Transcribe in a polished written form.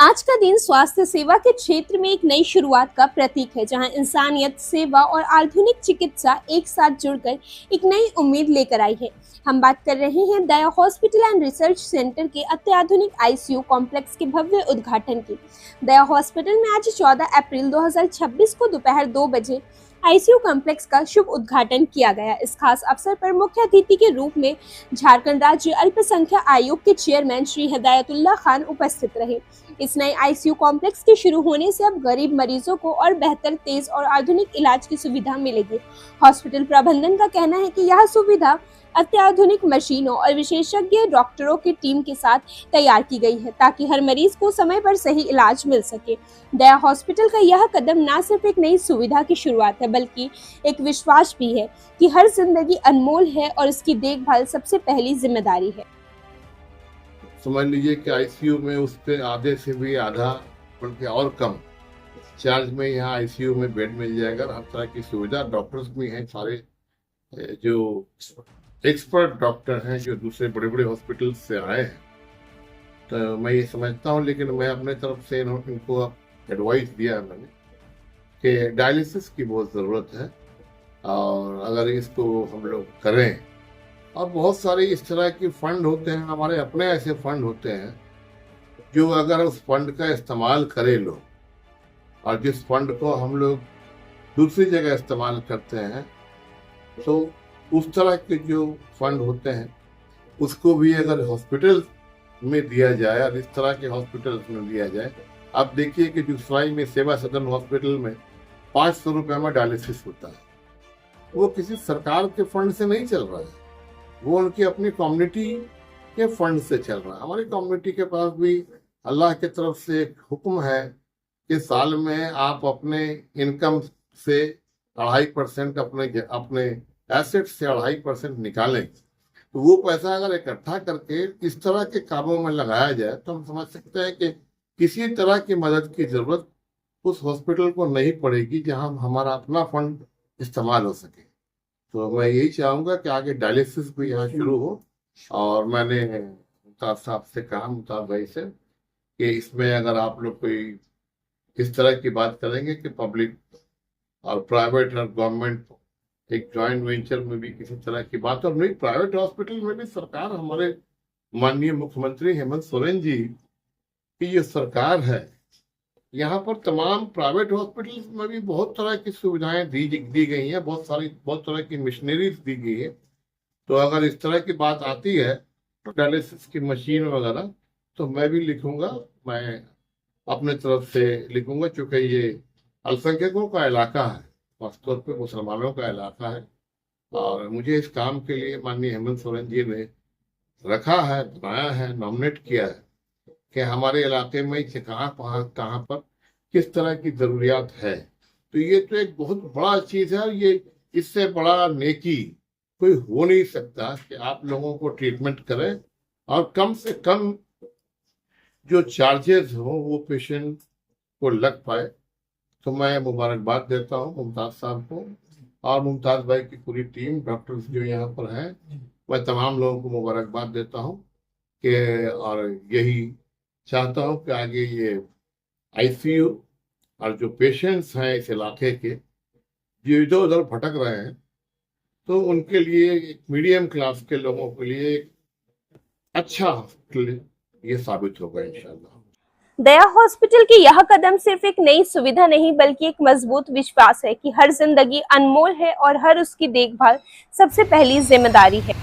आज का दिन स्वास्थ्य सेवा के क्षेत्र में एक नई शुरुआत का प्रतीक है, जहां इंसानियत, सेवा और आधुनिक चिकित्सा एक साथ जुड़कर एक नई उम्मीद लेकर आई है। हम बात कर रहे हैं दया हॉस्पिटल एंड रिसर्च सेंटर के अत्याधुनिक आईसीयू कॉम्प्लेक्स के भव्य उद्घाटन की। दया हॉस्पिटल में आज 14 अप्रैल 2026 को दोपहर 2 बजे आईसीयू कॉम्प्लेक्स का शुभ उद्घाटन किया गया। इस खास अवसर पर मुख्य अतिथि के रूप में झारखंड राज्य अल्पसंख्यक आयोग के चेयरमैन श्री हिदायतुल्लाह खान उपस्थित रहे। इस नए आईसीयू कॉम्प्लेक्स के शुरू होने से अब गरीब मरीजों को और बेहतर, तेज और आधुनिक इलाज की सुविधा मिलेगी। हॉस्पिटल प्रबंधन का कहना है कि यह सुविधा अत्याधुनिक मशीनों और विशेषज्ञ डॉक्टरों की टीम के साथ तैयार की गई है, ताकि हर मरीज को समय पर सही इलाज मिल सके। दया हॉस्पिटल का यह कदम न सिर्फ एक नई सुविधा की शुरुआत है, बल्कि एक विश्वास भी है कि हर जिंदगी अनमोल है और इसकी देखभाल सबसे पहली जिम्मेदारी है। समझ लीजिए कि आईसीयू में उसके आधे से भी आधा, बल्कि और कम चार्ज में यहाँ आईसीयू में बेड मिल जाएगा। हर तरह की सुविधा, डॉक्टर्स भी हैं, सारे जो एक्सपर्ट डॉक्टर हैं जो दूसरे बड़े बड़े हॉस्पिटल से आए हैं। तो मैं ये समझता हूँ, लेकिन मैं अपने तरफ से इनको एडवाइस दिया है मैंने कि डायलिसिस की बहुत ज़रूरत है, और अगर इसको हम लोग करें, और बहुत सारे इस तरह के फंड होते हैं, हमारे अपने ऐसे फंड होते हैं जो अगर उस फंड का इस्तेमाल करें लोग, और जिस फंड को हम लोग दूसरी जगह इस्तेमाल करते हैं, तो उस तरह के जो फंड होते हैं उसको भी अगर हॉस्पिटल में दिया जाए और इस तरह के हॉस्पिटल में दिया जाए। आप देखिए कि जुगसराय में सेवा सदन हॉस्पिटल में 500 रुपये में डायलिसिस होता है। वो किसी सरकार के फंड से नहीं चल रहा है, वो उनकी अपनी कम्युनिटी के फंड से चल रहा है। हमारी कम्युनिटी के पास भी अल्लाह की तरफ से एक हुक्म है कि साल में आप अपने इनकम से 2.5% अपने एसेट से 2.5% निकालें। तो वो पैसा अगर इकट्ठा करके इस तरह के कामों में लगाया जाए तो हम समझ सकते हैं कि किसी तरह की मदद की जरूरत उस हॉस्पिटल को नहीं पड़ेगी जहां हमारा अपना फंड इस्तेमाल हो सके। तो मैं यही चाहूँगा कि आगे डायलिसिस भी यहाँ शुरू हो, और मैंने मुमताज साहब से कहा, मुमताज भाई से, कि इसमें अगर आप लोग कोई इस तरह की बात करेंगे कि पब्लिक और प्राइवेट और गवर्नमेंट एक जॉइंट वेंचर में भी किसी तरह की बात, और नहीं, प्राइवेट हॉस्पिटल में भी सरकार, हमारे माननीय मुख्यमंत्री हेमंत सोरेन जी की ये सरकार है, यहाँ पर तमाम प्राइवेट हॉस्पिटल्स में भी बहुत तरह की सुविधाएं दी गई हैं, बहुत तरह की मशीनरीज दी गई है। तो अगर इस तरह की बात आती है तो डायलिसिस की मशीन वगैरह, तो मैं भी लिखूंगा, मैं अपने तरफ से लिखूंगा, चूंकि ये अल्पसंख्यकों का इलाका है, खासतौर पे मुसलमानों का इलाका है, और मुझे इस काम के लिए माननीय हेमंत सोरेन जी ने रखा है, बनाया है, नॉमिनेट किया है कि हमारे इलाके में कहाँ पर किस तरह की जरूरियात है। तो ये तो एक बहुत बड़ा चीज है, ये इससे बड़ा नेकी कोई हो नहीं सकता कि आप लोगों को ट्रीटमेंट करें और कम से कम जो चार्जेस हो वो पेशेंट को लग पाए। तो मैं मुबारकबाद देता हूँ मुमताज साहब को और मुमताज भाई की पूरी टीम, डॉक्टर्स जो यहाँ पर हैं, मैं तमाम लोगों को मुबारकबाद देता हूँ कि, और यही चाहता हूँ कि आगे ये आईसीयू और जो पेशेंट्स हैं इस इलाके के जो इधर उधर भटक रहे हैं, तो उनके लिए, एक मीडियम क्लास के लोगों के लिए एक अच्छा हॉस्पिटल ये साबित होगा इंशाल्लाह। दया हॉस्पिटल की यह कदम सिर्फ एक नई सुविधा नहीं, बल्कि एक मजबूत विश्वास है कि हर जिंदगी अनमोल है और हर उसकी देखभाल सबसे पहली जिम्मेदारी है।